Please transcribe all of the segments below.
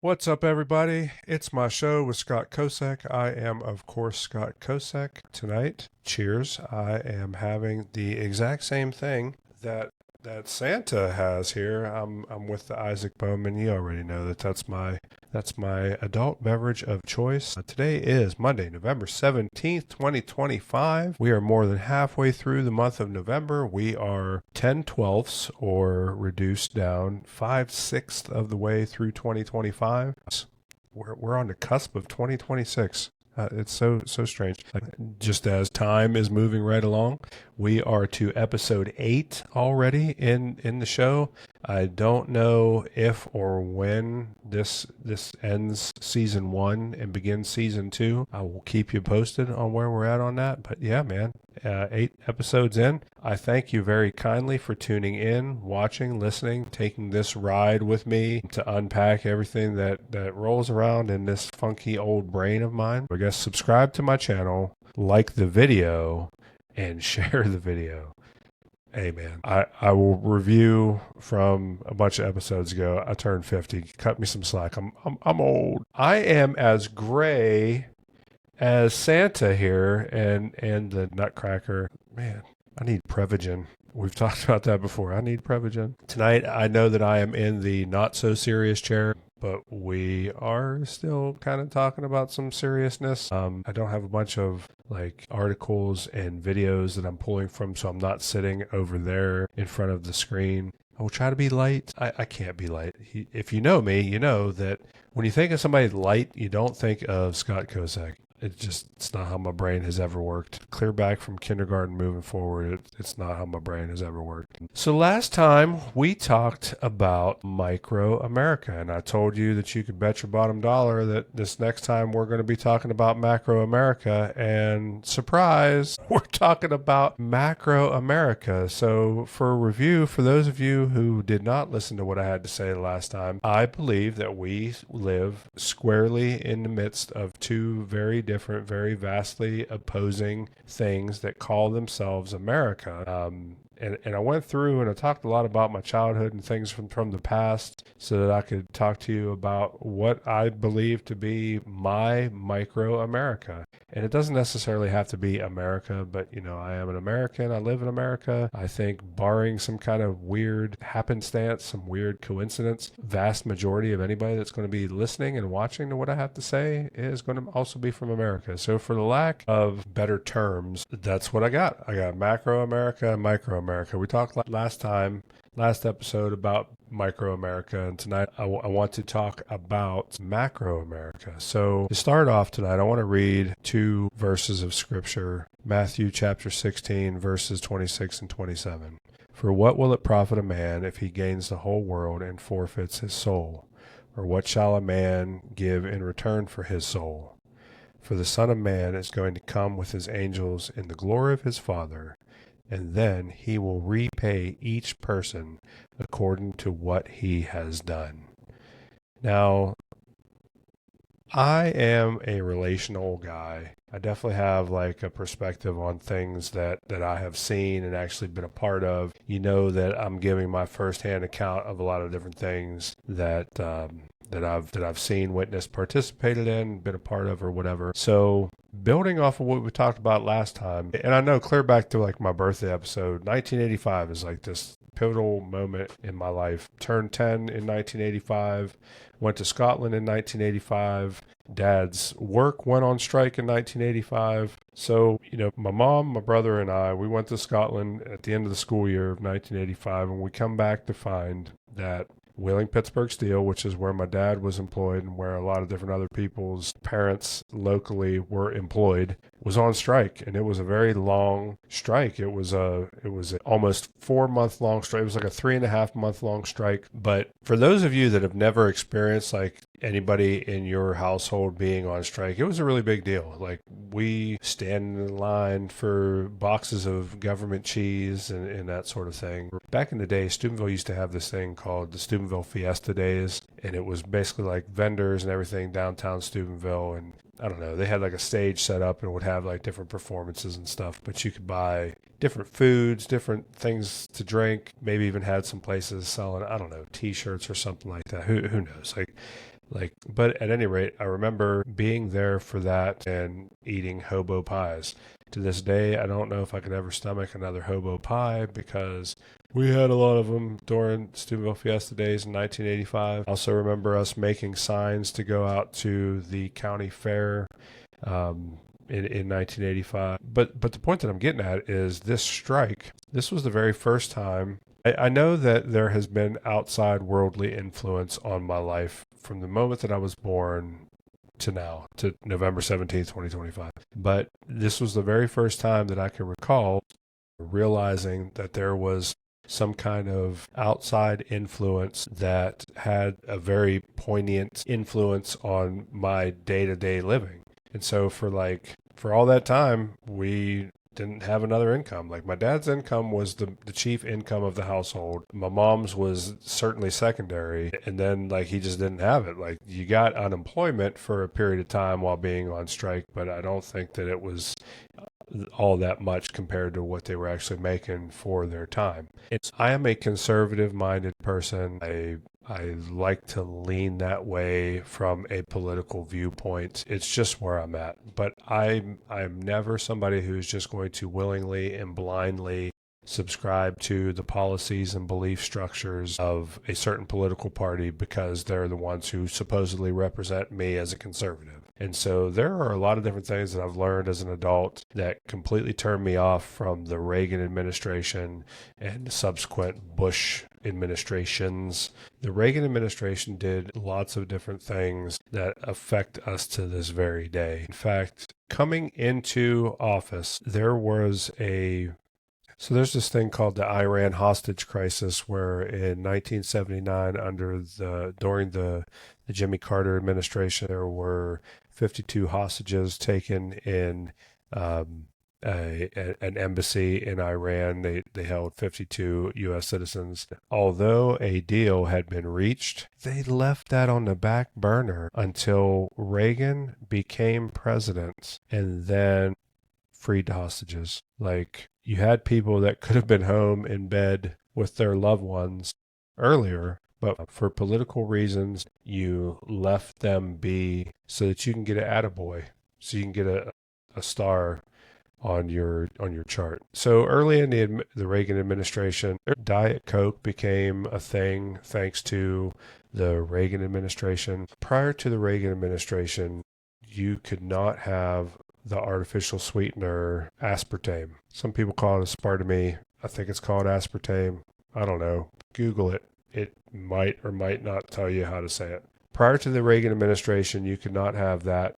What's up, everybody? It's my show with Scott Kosek. I am, of course, Scott Kosek. Tonight, cheers, I am having the exact same thing that Santa has here. I'm with the Isaac Bowman. You already know that's my adult beverage of choice. Today is Monday, November 17th, 2025. We are more than halfway through the month of November. We are 10/12ths, or reduced down 5/6 of the way through 2025. We're on the cusp of 2026. It's so strange. Just as time is moving right along, we are to episode 8 already in the show. I don't know if or when this ends season 1 and begins season 2. I will keep you posted on where we're at on that. But yeah, man, 8 episodes in. I thank you very kindly for tuning in, watching, listening, taking this ride with me to unpack everything that rolls around in this funky old brain of mine. I guess subscribe to my channel, like the video, and share the video. Hey man, I will review from a bunch of episodes ago. I turned 50. Cut me some slack. I'm old. I am as gray as Santa here and the Nutcracker. Man, I need Prevagen. We've talked about that before. I need Prevagen. Tonight, I know that I am in the not so serious chair, but we are still kind of talking about some seriousness. I don't have a bunch of like articles and videos that I'm pulling from, so I'm not sitting over there in front of the screen. I will try to be light. I can't be light. If you know me, you know that when you think of somebody light, you don't think of Scott Kosek. It's not how my brain has ever worked. Clear back from kindergarten moving forward, it's not how my brain has ever worked. So last time we talked about micro America, and I told you that you could bet your bottom dollar that this next time we're going to be talking about macro America, and surprise, we're talking about macro America. So for a review, for those of you who did not listen to what I had to say last time, I believe that we live squarely in the midst of two very different, very vastly opposing things that call themselves America. And I went through and I talked a lot about my childhood and things from the past so that I could talk to you about what I believe to be my micro America. And it doesn't necessarily have to be America, but I am an American. I live in America. I think barring some kind of weird happenstance, some weird coincidence, vast majority of anybody that's going to be listening and watching to what I have to say is going to also be from America. So for the lack of better terms, that's what I got. I got macro America and micro America. We talked last episode about micro America, and tonight I want to talk about macro America. So to start off tonight, I want to read 2 verses of scripture, Matthew chapter 16, verses 26 and 27. For what will it profit a man if he gains the whole world and forfeits his soul? Or what shall a man give in return for his soul? For the Son of Man is going to come with his angels in the glory of his Father, and then he will repay each person according to what he has done. Now, I am a relational guy. I definitely have like a perspective on things that I have seen and actually been a part of. You know that I'm giving my firsthand account of a lot of different things that I've seen, witnessed, participated in, been a part of, or whatever. So building off of what we talked about last time, and I know clear back to like my birthday episode, 1985 is like this pivotal moment in my life. Turned 10 in 1985, went to Scotland in 1985. Dad's work went on strike in 1985. So, my mom, my brother, and I, we went to Scotland at the end of the school year of 1985, and we come back to find that Wheeling Pittsburgh Steel, which is where my dad was employed and where a lot of different other people's parents locally were employed, was on strike. And it was a very long strike. It was a almost 4-month long strike. It was like a 3.5-month long strike. But for those of you that have never experienced like anybody in your household being on strike, it was a really big deal. Like we stand in line for boxes of government cheese and that sort of thing. Back in the day, Steubenville used to have this thing called the Steubenville Fiesta Days, and it was basically like vendors and everything downtown Steubenville. And I don't know, they had like a stage set up and would have like different performances and stuff, but you could buy different foods, different things to drink, maybe even had some places selling, I don't know, t-shirts or something like that. Who knows? Like Like, but at any rate, I remember being there for that and eating hobo pies. To this day, I don't know if I could ever stomach another hobo pie because we had a lot of them during Steubenville Fiesta days in 1985. I also remember us making signs to go out to the county fair in 1985. But the point that I'm getting at is this strike. This was the very first time. I know that there has been outside worldly influence on my life from the moment that I was born to now, to November 17th, 2025. But this was the very first time that I can recall realizing that there was some kind of outside influence that had a very poignant influence on my day-to-day living. And so for all that time, we didn't have another income. Like my dad's income was the chief income of the household. My mom's was certainly secondary. And then like he just didn't have it. Like you got unemployment for a period of time while being on strike, but I don't think that it was all that much compared to what they were actually making for their time. I am a conservative minded person. I like to lean that way from a political viewpoint. It's just where I'm at. But I'm never somebody who's just going to willingly and blindly subscribe to the policies and belief structures of a certain political party because they're the ones who supposedly represent me as a conservative. And so there are a lot of different things that I've learned as an adult that completely turned me off from the Reagan administration and subsequent Bush administrations. The Reagan administration did lots of different things that affect us to this very day. In fact, coming into office, there's this thing called the Iran hostage crisis, where in 1979, during the Jimmy Carter administration, there were 52 hostages taken in an embassy in Iran. They held 52 U.S. citizens. Although a deal had been reached, they left that on the back burner until Reagan became president and then freed the hostages. Like, you had people that could have been home in bed with their loved ones earlier, but for political reasons, you left them be so that you can get an attaboy, so you can get a star on your chart. So early in the Reagan administration, Diet Coke became a thing thanks to the Reagan administration. Prior to the Reagan administration, you could not have the artificial sweetener aspartame. Some people call it aspartame. I think it's called aspartame. I don't know. Google it. It might or might not tell you how to say it. Prior to the Reagan administration, you could not have that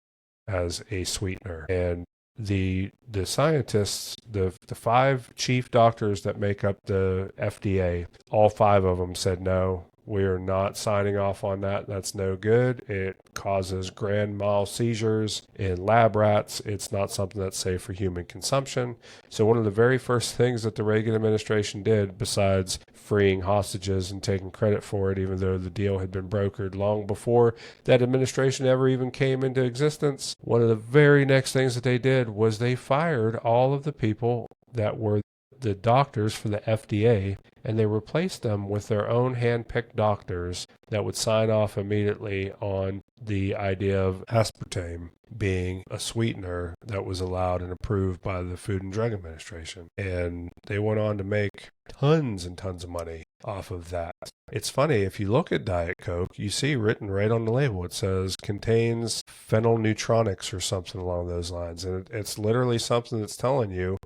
as a sweetener. And the scientists, the five chief doctors that make up the FDA, all five of them said no. We are not signing off on that. That's no good. It causes grand mal seizures in lab rats. It's not something that's safe for human consumption. So one of the very first things that the Reagan administration did, besides freeing hostages and taking credit for it, even though the deal had been brokered long before that administration ever even came into existence, one of the very next things that they did was they fired all of the people that were the doctors for the FDA, and they replaced them with their own hand-picked doctors that would sign off immediately on the idea of aspartame being a sweetener that was allowed and approved by the Food and Drug Administration. And they went on to make tons and tons of money off of that. It's funny, if you look at Diet Coke, you see written right on the label, it says contains phenylneutronics or something along those lines. And it's literally something that's telling you,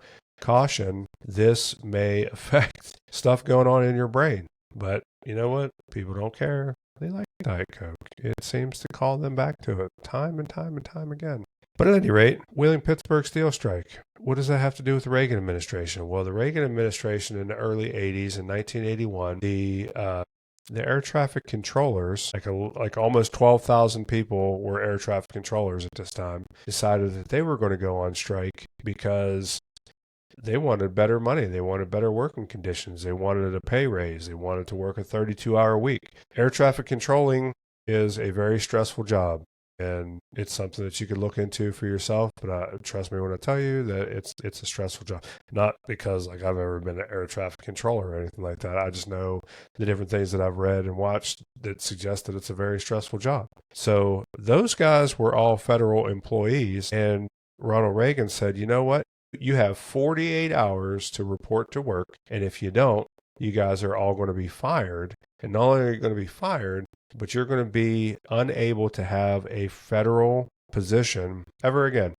caution, this may affect stuff going on in your brain. But you know what? People don't care. They like Diet Coke. It seems to call them back to it time and time and time again. But at any rate, Wheeling-Pittsburgh steel strike. What does that have to do with the Reagan administration? Well, the Reagan administration in the early 80s, in 1981, the air traffic controllers, like almost 12,000 people were air traffic controllers at this time, decided that they were going to go on strike because they wanted better money. They wanted better working conditions. They wanted a pay raise. They wanted to work a 32-hour week. Air traffic controlling is a very stressful job. And it's something that you could look into for yourself. But trust me when I tell you that it's a stressful job. Not because like I've ever been an air traffic controller or anything like that. I just know the different things that I've read and watched that suggest that it's a very stressful job. So those guys were all federal employees, and Ronald Reagan said, you know what? You have 48 hours to report to work, and if you don't, you guys are all going to be fired. And not only are you going to be fired, but you're going to be unable to have a federal position ever again.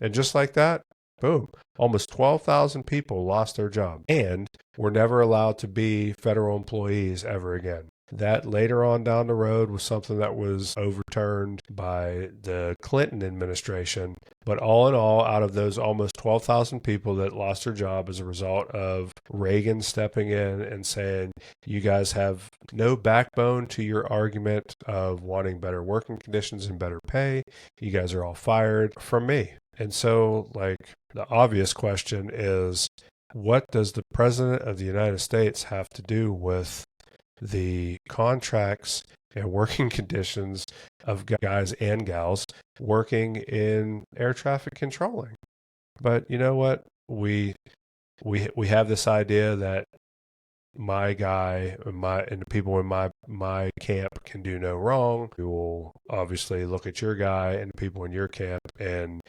And just like that, boom, almost 12,000 people lost their job and were never allowed to be federal employees ever again. That later on down the road was something that was overturned by the Clinton administration. But all in all, out of those almost 12,000 people that lost their job as a result of Reagan stepping in and saying, you guys have no backbone to your argument of wanting better working conditions and better pay. You guys are all fired from me. And so, like, the obvious question is, what does the President of the United States have to do with the contracts and working conditions of guys and gals working in air traffic controlling? But you know what? We have this idea that my guy and the people in my camp can do no wrong. We will obviously look at your guy and the people in your camp and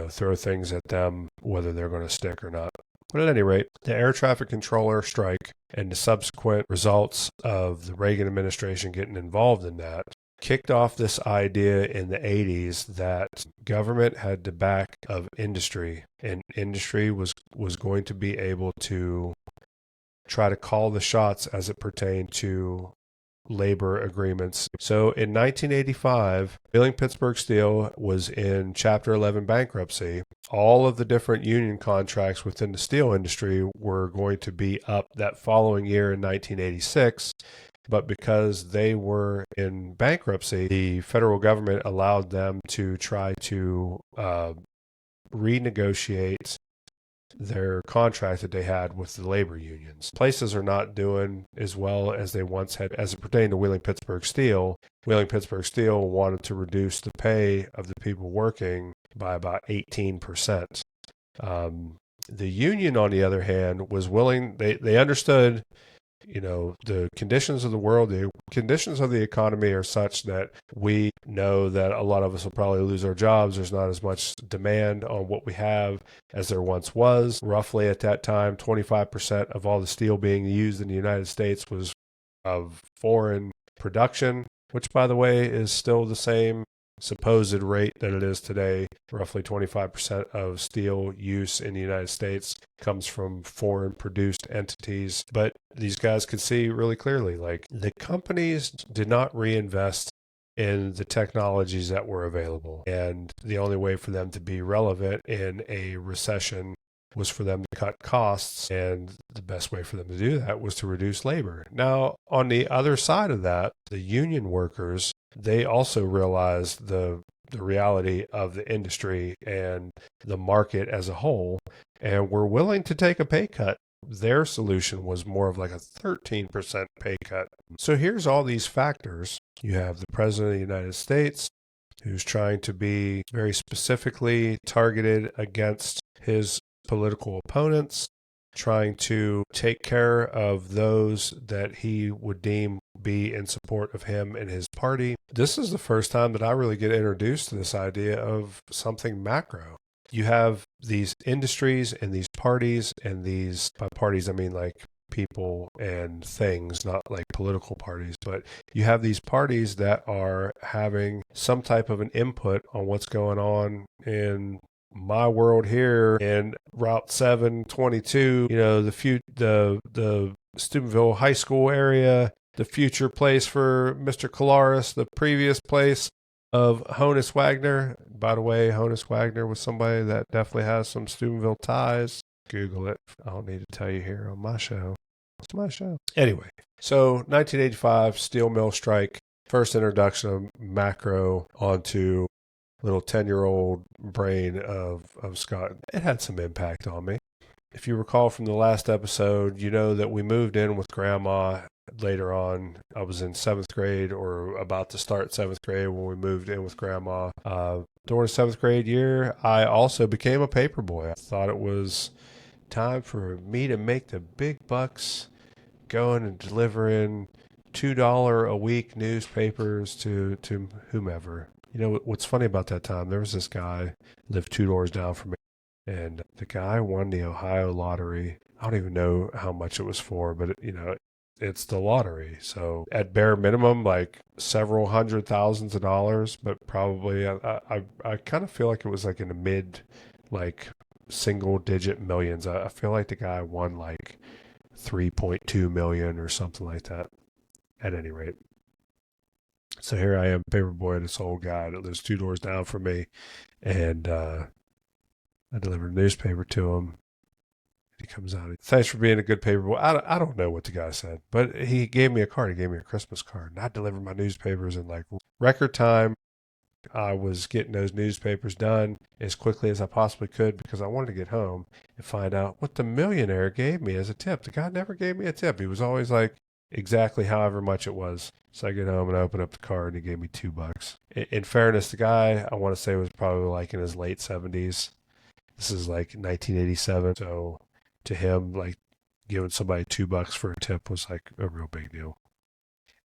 throw things at them whether they're going to stick or not. But at any rate, the air traffic controller strike and the subsequent results of the Reagan administration getting involved in that kicked off this idea in the 80s that government had the back of industry, and industry was going to be able to try to call the shots as it pertained to labor agreements. So in 1985, Wheeling-Pittsburgh Steel was in Chapter 11 bankruptcy. All of the different union contracts within the steel industry were going to be up that following year in 1986. But because they were in bankruptcy, the federal government allowed them to try to renegotiate their contract that they had with the labor unions. Places are not doing as well as they once had as it pertained to Wheeling-Pittsburgh Steel. Wheeling-Pittsburgh Steel wanted to reduce the pay of the people working by about 18%. The union, on the other hand, was willing, they understood, the conditions of the world, the conditions of the economy are such that we know that a lot of us will probably lose our jobs. There's not as much demand on what we have as there once was. Roughly at that time, 25% of all the steel being used in the United States was of foreign production, which, by the way, is still the same supposed rate that it is today. Roughly 25% of steel use in the United States comes from foreign produced entities. But these guys could see really clearly, like, the companies did not reinvest in the technologies that were available. And the only way for them to be relevant in a recession was for them to cut costs, and the best way for them to do that was to reduce labor. Now, on the other side of that, the union workers, they also realized the reality of the industry and the market as a whole, and were willing to take a pay cut. Their solution was more of like a 13% pay cut. So here's all these factors. You have the President of the United States, who's trying to be very specifically targeted against his political opponents, trying to take care of those that he would deem be in support of him and his party. This is the first time that I really get introduced to this idea of something macro. You have these industries and these parties, and these, by parties I mean like people and things, not like political parties, but you have these parties that are having some type of an input on what's going on in my world here in Route 722, the Steubenville High School area, the future place for Mr. Colaris, the previous place of Honus Wagner. By the way, Honus Wagner was somebody that definitely has some Steubenville ties. Google it. I don't need to tell you here on my show. It's my show. Anyway, so 1985 steel mill strike, first introduction of macro onto little 10-year-old brain of Scott. It had some impact on me. if you recall from the last episode, you know that we moved in with Grandma later on. I was in 7th grade or about to start 7th grade when we moved in with Grandma. During the 7th grade year, I also became a paper boy. I thought it was time for me to make the big bucks going and delivering $2 a week newspapers to whomever. You know what's funny about that time? There was this guy lived 2 doors down from me, and the guy won the Ohio lottery. I don't even know how much it was for, but it's the lottery. So at bare minimum, like several hundred thousands of dollars, but probably I kind of feel like it was like in the mid, like single digit millions. I feel like the guy won like 3.2 million or something like that. At any rate, so here I am, paperboy, this old guy that lives 2 doors down from me, and I delivered a newspaper to him. He comes out. Thanks for being a good paperboy. I don't know what the guy said, but he gave me a card. He gave me a Christmas card, and I delivered my newspapers in like record time. I was getting those newspapers done as quickly as I possibly could because I wanted to get home and find out what the millionaire gave me as a tip. The guy never gave me a tip. He was always like exactly however much it was. So I get home and I open up the card and he gave me $2. In fairness, the guy I want to say was probably like in his late 70s. This is like 1987. So to him, like giving somebody $2 for a tip was like a real big deal.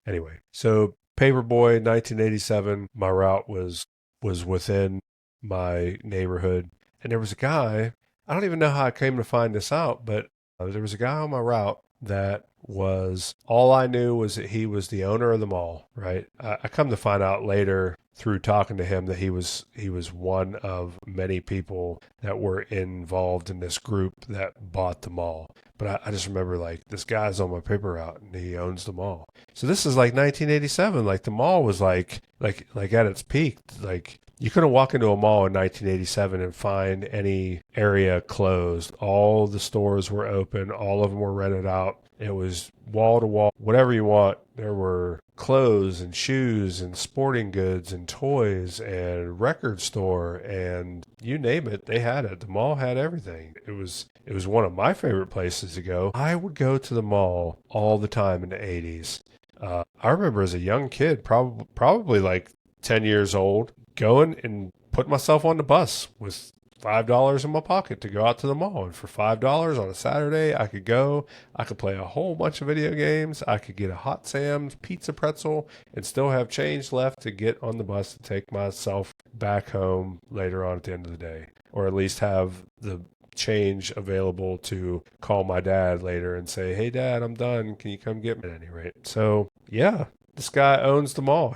Anyway, so Paperboy, 1987. My route was within my neighborhood, and there was a guy. I don't even know how I came to find this out, but there was a guy on my route that was all I knew was that he was the owner of the mall. Right? I come to find out later through talking to him that he was one of many people that were involved in this group that bought the mall. But I just remember like this guy's on my paper route and he owns the mall. So this is like 1987. Like the mall was like at its peak. Like you couldn't walk into a mall in 1987 and find any area closed. All the stores were open. All of them were rented out. It was wall to wall, whatever you want. There were clothes and shoes and sporting goods and toys and record store and you name it, they had it. The mall had everything. It was one of my favorite places to go. I would go to the mall all the time in the 80s. I remember as a young kid, probably like 10 years old, going and putting myself on the bus with $5 in my pocket to go out to the mall. And for $5 on a Saturday, I could go. I could play a whole bunch of video games. I could get a Hot Sam's pizza pretzel and still have change left to get on the bus to take myself back home later on at the end of the day. Or at least have the change available to call my dad later and say, hey, Dad, I'm done. Can you come get me at any rate? So, yeah, this guy owns the mall.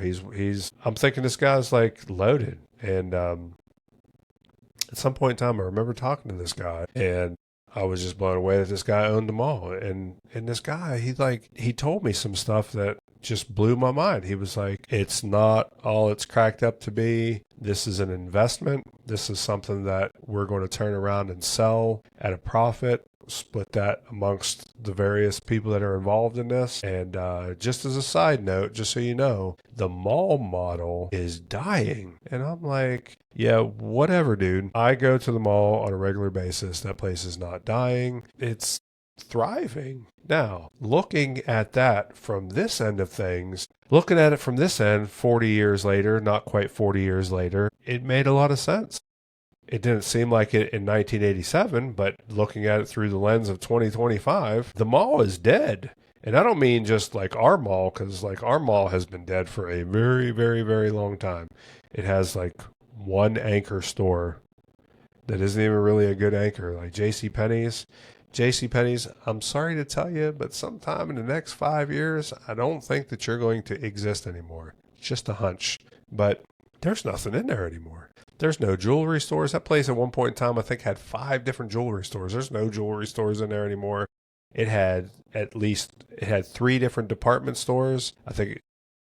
I'm thinking this guy's like loaded. And at some point in time, I remember talking to this guy and I was just blown away that this guy owned the mall. And this guy, he told me some stuff that just blew my mind. He was like, it's not all it's cracked up to be. This is an investment. This is something that we're going to turn around and sell at a profit, split that amongst the various people that are involved in this. And just as a side note, just so you know, the mall model is dying. And I'm like, yeah, whatever, dude. I go to the mall on a regular basis. That place is not dying. It's thriving. Now, looking at that from this end of things, looking at it from this end 40 years later, not quite 40 years later, it made a lot of sense. It didn't seem like it in 1987, but looking at it through the lens of 2025, the mall is dead. And I don't mean just like our mall, because like our mall has been dead for a very, very, very long time. It has like one anchor store that isn't even really a good anchor, like JCPenney's. JCPenney's, I'm sorry to tell you, but sometime in the next 5 years, I don't think that you're going to exist anymore. It's just a hunch. But there's nothing in there anymore. There's no jewelry stores. That place at one point in time, I think, had 5 different jewelry stores. There's no jewelry stores in there anymore. It had 3 different department stores. I think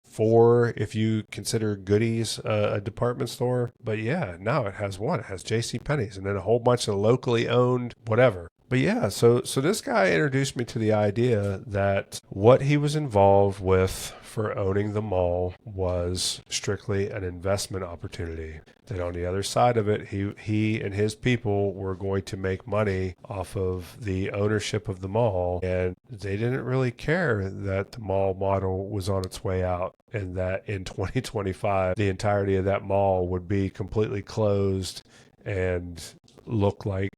4 if you consider Goodies a department store. But yeah, now it has one. It has JCPenney's and then a whole bunch of locally owned whatever. But yeah, so this guy introduced me to the idea that what he was involved with for owning the mall was strictly an investment opportunity. That on the other side of it, he and his people were going to make money off of the ownership of the mall, and they didn't really care that the mall model was on its way out, and that in 2025 the entirety of that mall would be completely closed and look like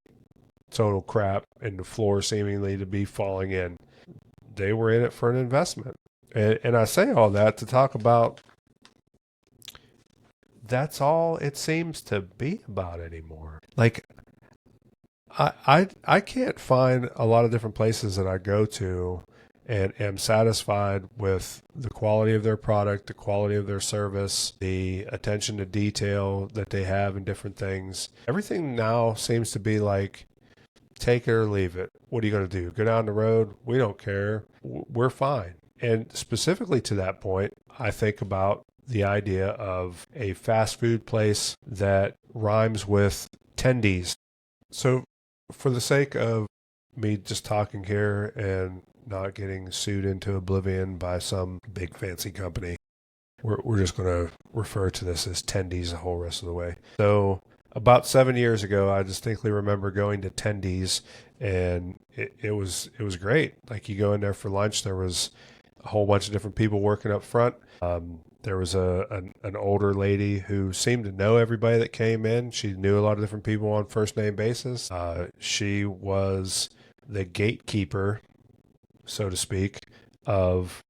total crap, and the floor seemingly to be falling in. They were in it for an investment. And I say all that to talk about that's all it seems to be about anymore. Like I can't find a lot of different places that I go to and am satisfied with the quality of their product, the quality of their service, the attention to detail that they have in different things. Everything now seems to be like, take it or leave it. What are you going to do? Go down the road? We don't care. We're fine. And specifically to that point, I think about the idea of a fast food place that rhymes with tendies. So, for the sake of me just talking here and not getting sued into oblivion by some big fancy company, we're just going to refer to this as tendies the whole rest of the way. So, about 7 years ago, I distinctly remember going to Tendies, and it was great. Like, you go in there for lunch, there was a whole bunch of different people working up front. There was an older lady who seemed to know everybody that came in. She knew a lot of different people on first name basis. She was the gatekeeper, so to speak, of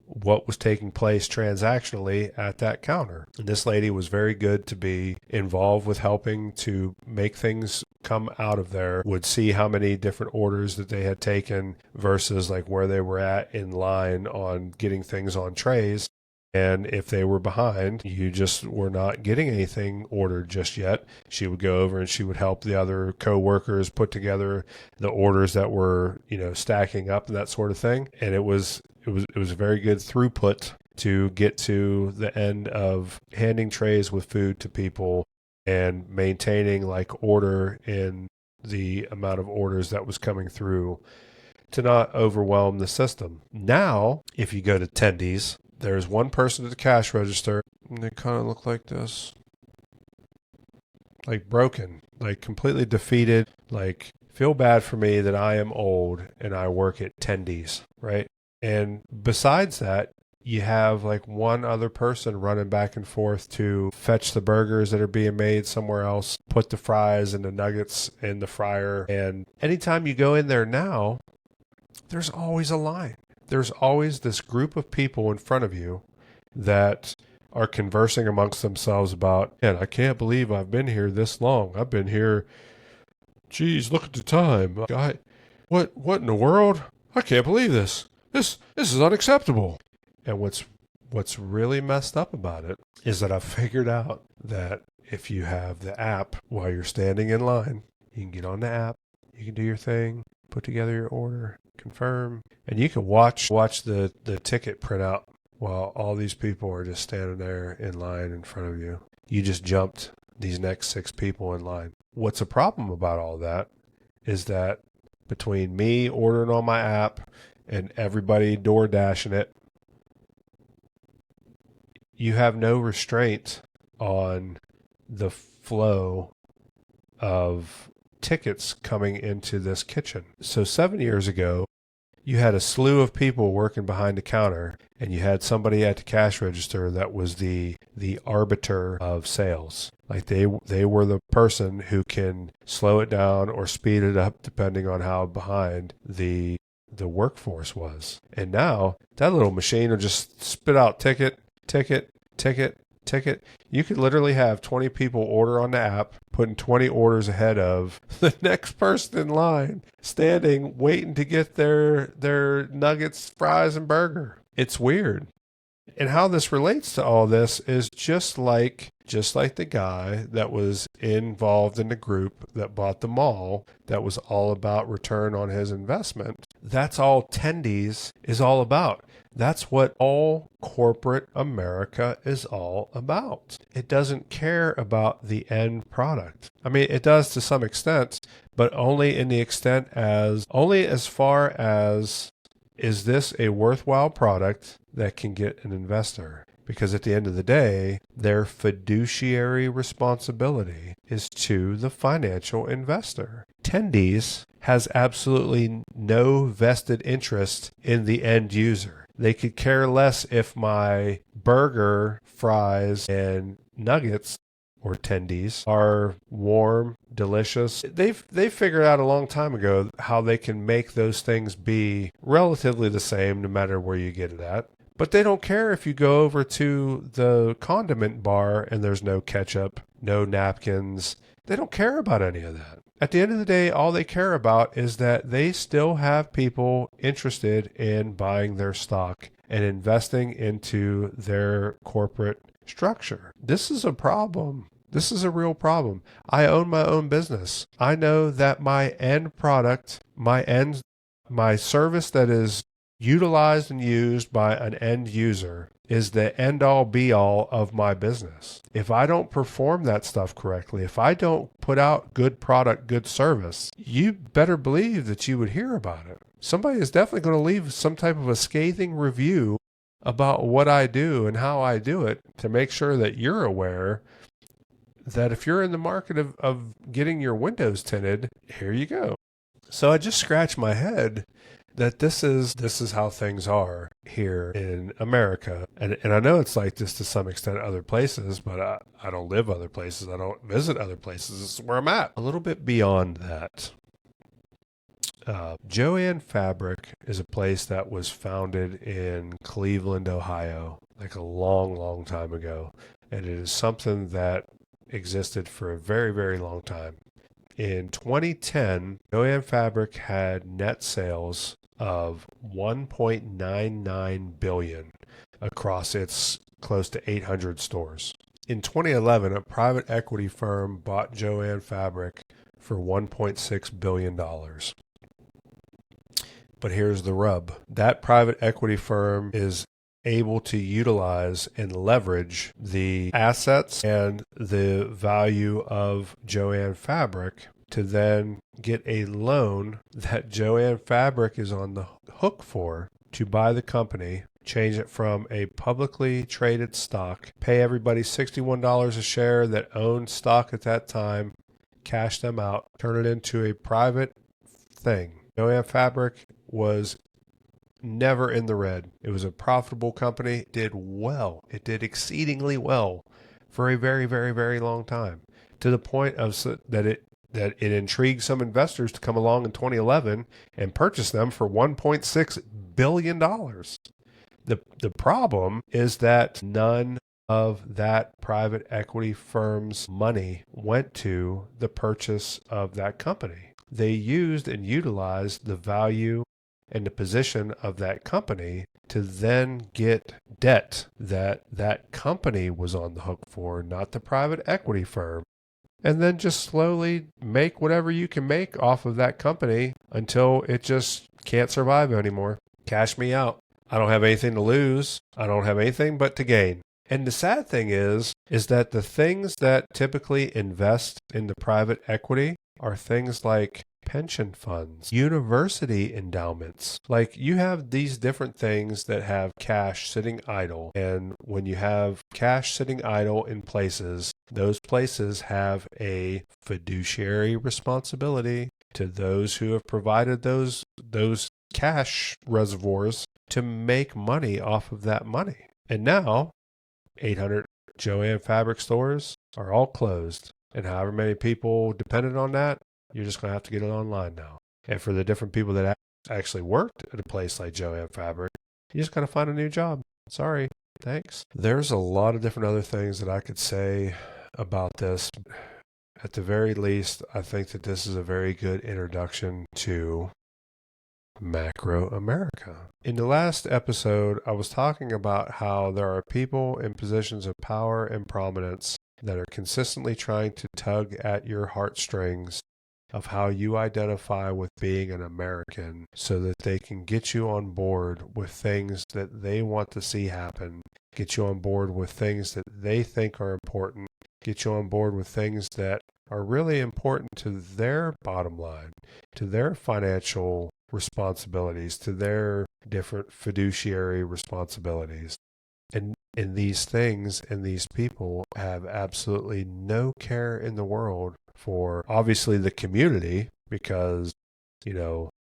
what was taking place transactionally at that counter. And this lady was very good to be involved with helping to make things come out of there, would see how many different orders that they had taken versus like where they were at in line on getting things on trays. And if they were behind, you just were not getting anything ordered just yet. She would go over and she would help the other co-workers put together the orders that were, stacking up and that sort of thing. And it was a very good throughput to get to the end of handing trays with food to people and maintaining like order in the amount of orders that was coming through to not overwhelm the system. Now, if you go to Tendies, there's one person at the cash register, and they kind of look like this. Like broken, like completely defeated, like feel bad for me that I am old and I work at Tendies, right? And besides that, you have like one other person running back and forth to fetch the burgers that are being made somewhere else, put the fries and the nuggets in the fryer. And anytime you go in there now, there's always a line. There's always this group of people in front of you that are conversing amongst themselves about, man, I can't believe I've been here this long. I've been here, geez, look at the time. What in the world? I can't believe this. This is unacceptable. And what's really messed up about it is that I've figured out that if you have the app while you're standing in line, you can get on the app, you can do your thing, put together your order, confirm, and you can watch the ticket printout while all these people are just standing there in line in front of you. You just jumped these next 6 people in line. What's a problem about all that is that between me ordering on my app and everybody door dashing it, you have no restraint on the flow of tickets coming into this kitchen. So 7 years ago, you had a slew of people working behind the counter, and you had somebody at the cash register that was the arbiter of sales. Like they were the person who can slow it down or speed it up depending on how behind the workforce was. And now that little machine will just spit out ticket. You could literally have 20 people order on the app, putting 20 orders ahead of the next person in line, standing, waiting to get their nuggets, fries, and burger. It's weird. And how this relates to all this is just like the guy that was involved in the group that bought the mall that was all about return on his investment. That's all Tendies is all about. That's what all corporate America is all about. It doesn't care about the end product. I mean, it does to some extent, but only in the extent only as far as, is this a worthwhile product that can get an investor? Because at the end of the day, their fiduciary responsibility is to the financial investor. Tendies has absolutely no vested interest in the end user. They could care less if my burger, fries, and nuggets or tendies are warm, delicious. They've figured out a long time ago how they can make those things be relatively the same no matter where you get it at. But they don't care if you go over to the condiment bar and there's no ketchup, no napkins. They don't care about any of that. At the end of the day, all they care about is that they still have people interested in buying their stock and investing into their corporate structure. This is a problem. This is a real problem. I own my own business. I know that my end product, my service that is utilized and used by an end user is the end all be all of my business. If I don't perform that stuff correctly, if I don't put out good product, good service, you better believe that you would hear about it. Somebody is definitely going to leave some type of a scathing review about what I do and how I do it to make sure that you're aware that if you're in the market of getting your windows tinted, here you go. So I just scratched my head that this is how things are here in America. And I know it's like this to some extent other places, but I don't live other places. I don't visit other places. This is where I'm at. A little bit beyond that, Jo-Ann Fabric is a place that was founded in Cleveland, Ohio, like a long, long time ago. And it is something that existed for a very, very long time. In 2010, Jo-Ann Fabric had net sales of $1.99 billion across its close to 800 stores. In 2011, a private equity firm bought Jo-Ann Fabric for $1.6 billion. But here's the rub. That private equity firm is able to utilize and leverage the assets and the value of Jo-Ann Fabric to then get a loan that Jo-Ann Fabric is on the hook for to buy the company, change it from a publicly traded stock, pay everybody $61 a share that owned stock at that time, cash them out, turn it into a private thing. Jo-Ann Fabric was never in the red. It was a profitable company. It did well. It did exceedingly well for a very, very, very long time, to the point of that it intrigued some investors to come along in 2011 and purchase them for $1.6 billion. The problem is that none of that private equity firm's money went to the purchase of that company. They used and utilized the value and the position of that company to then get debt that company was on the hook for, not the private equity firm, and then just slowly make whatever you can make off of that company until it just can't survive anymore. Cash me out. I don't have anything to lose. I don't have anything but to gain. And the sad thing is that the things that typically invest in the private equity are things like pension funds, university endowments. Like, you have these different things that have cash sitting idle. And when you have cash sitting idle in places, those places have a fiduciary responsibility to those who have provided those cash reservoirs to make money off of that money. And now 800 Jo-Ann Fabric stores are all closed. And however many people depended on that, you're just going to have to get it online now. And for the different people that actually worked at a place like Jo-Ann Fabric, you just got to find a new job. Sorry. Thanks. There's a lot of different other things that I could say about this. At the very least, I think that this is a very good introduction to macro America. In the last episode, I was talking about how there are people in positions of power and prominence that are consistently trying to tug at your heartstrings of how you identify with being an American so that they can get you on board with things that they want to see happen, get you on board with things that they think are important, get you on board with things that are really important to their bottom line, to their financial responsibilities, to their different fiduciary responsibilities. And these things and these people have absolutely no care in the world for obviously the community because,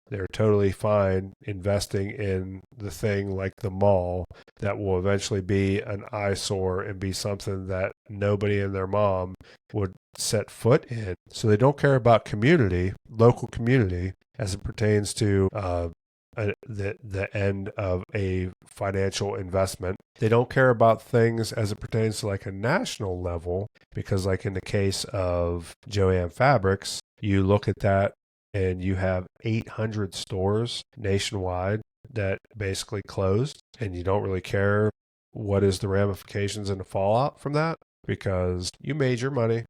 they're totally fine investing in the thing like the mall that will eventually be an eyesore and be something that nobody and their mom would set foot in. So they don't care about community, local community, as it pertains to the end of a financial investment. They don't care about things as it pertains to like a national level because like in the case of Joann Fabrics, you look at that and you have 800 stores nationwide that basically closed and you don't really care what is the ramifications and the fallout from that because you made your money.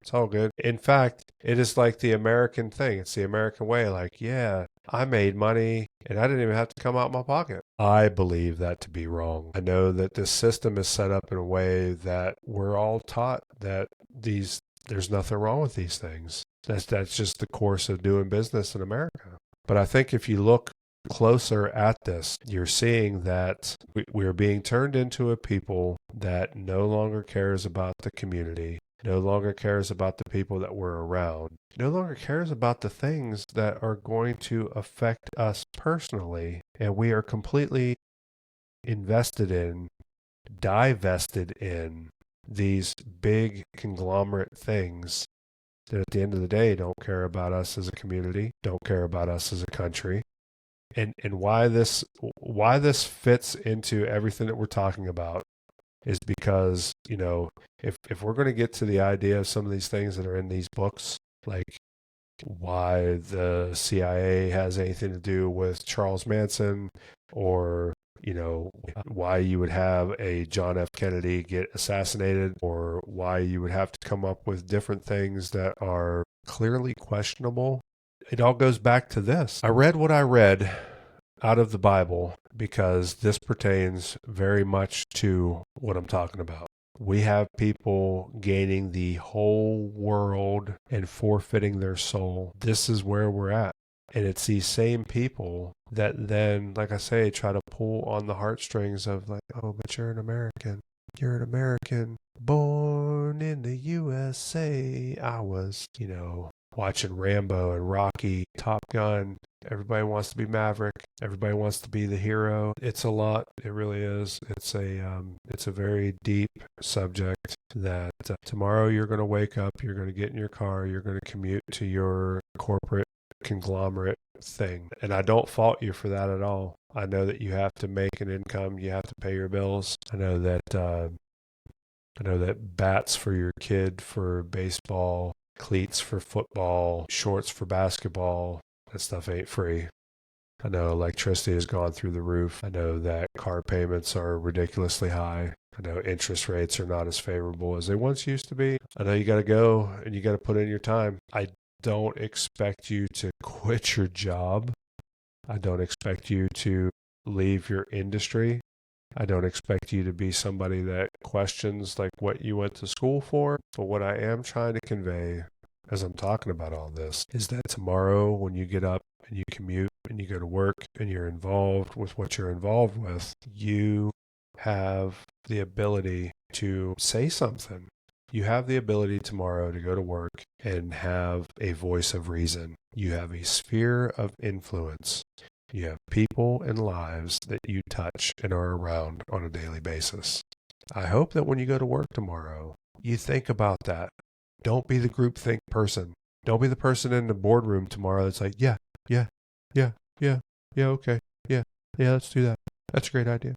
It's all good. In fact, it is like the American thing. It's the American way. Like, yeah, I made money and I didn't even have to come out of my pocket. I believe that to be wrong. I know that this system is set up in a way that we're all taught that there's nothing wrong with these things. That's just the course of doing business in America. But I think if you look closer at this, you're seeing that we're being turned into a people that no longer cares about the community, no longer cares about the people that we're around, no longer cares about the things that are going to affect us personally. And we are completely divested in these big conglomerate things that at the end of the day don't care about us as a community, don't care about us as a country. And why this fits into everything that we're talking about is because, if we're going to get to the idea of some of these things that are in these books, like why the CIA has anything to do with Charles Manson or why you would have a John F. Kennedy get assassinated, or why you would have to come up with different things that are clearly questionable. It all goes back to this. I read what I read out of the Bible because this pertains very much to what I'm talking about. We have people gaining the whole world and forfeiting their soul. This is where we're at. And it's these same people that then, like I say, try to pull on the heartstrings of like, oh, but you're an American. You're an American born in the USA. I was, watching Rambo and Rocky, Top Gun. Everybody wants to be Maverick. Everybody wants to be the hero. It's a lot. It really is. It's a very deep subject that tomorrow you're going to wake up, you're going to get in your car, you're going to commute to your corporate conglomerate thing. And I don't fault you for that at all. I know that you have to make an income. You have to pay your bills. I know that bats for your kid for baseball, cleats for football, shorts for basketball, that stuff ain't free. I know electricity has gone through the roof. I know that car payments are ridiculously high. I know interest rates are not as favorable as they once used to be. I know you got to go and you got to put in your time. I don't expect you to quit your job. I don't expect you to leave your industry. I don't expect you to be somebody that questions like what you went to school for. But what I am trying to convey as I'm talking about all this is that tomorrow when you get up and you commute and you go to work and you're involved with what you're involved with, you have the ability to say something. You have the ability tomorrow to go to work and have a voice of reason. You have a sphere of influence. You have people and lives that you touch and are around on a daily basis. I hope that when you go to work tomorrow, you think about that. Don't be the groupthink person. Don't be the person in the boardroom tomorrow that's like, yeah, okay, yeah, let's do that. That's a great idea.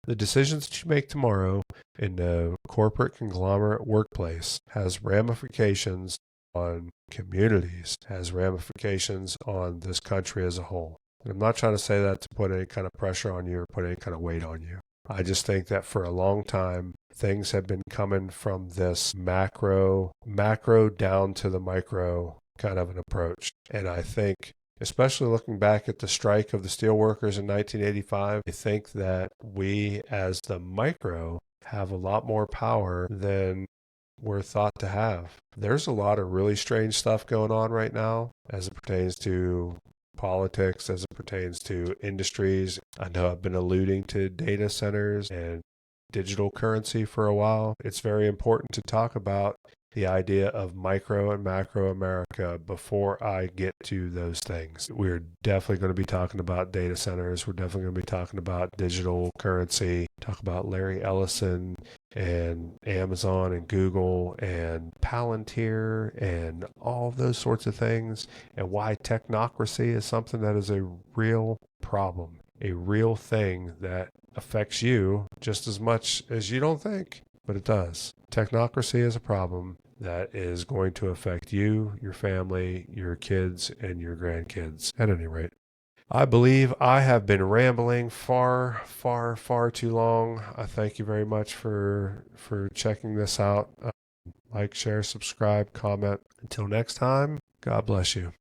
The decisions that you make tomorrow in the corporate conglomerate workplace has ramifications on communities, has ramifications on this country as a whole. And I'm not trying to say that to put any kind of pressure on you or put any kind of weight on you. I just think that for a long time, things have been coming from this macro down to the micro kind of an approach. And I think, especially looking back at the strike of the steelworkers in 1985, I think that we as the micro have a lot more power than we're thought to have. There's a lot of really strange stuff going on right now as it pertains to politics, as it pertains to industries. I know I've been alluding to data centers and digital currency for a while. It's very important to talk about the idea of micro and macro America before I get to those things. We're definitely going to be talking about data centers. We're definitely going to be talking about digital currency, talk about Larry Ellison and Amazon and Google and Palantir and all those sorts of things, and why technocracy is something that is a real problem, a real thing that affects you just as much as you don't think, but it does. Technocracy is a problem that is going to affect you, your family, your kids, and your grandkids at any rate. I believe I have been rambling far, far, far too long. I thank you very much for checking this out. Like, share, subscribe, comment. Until next time, God bless you.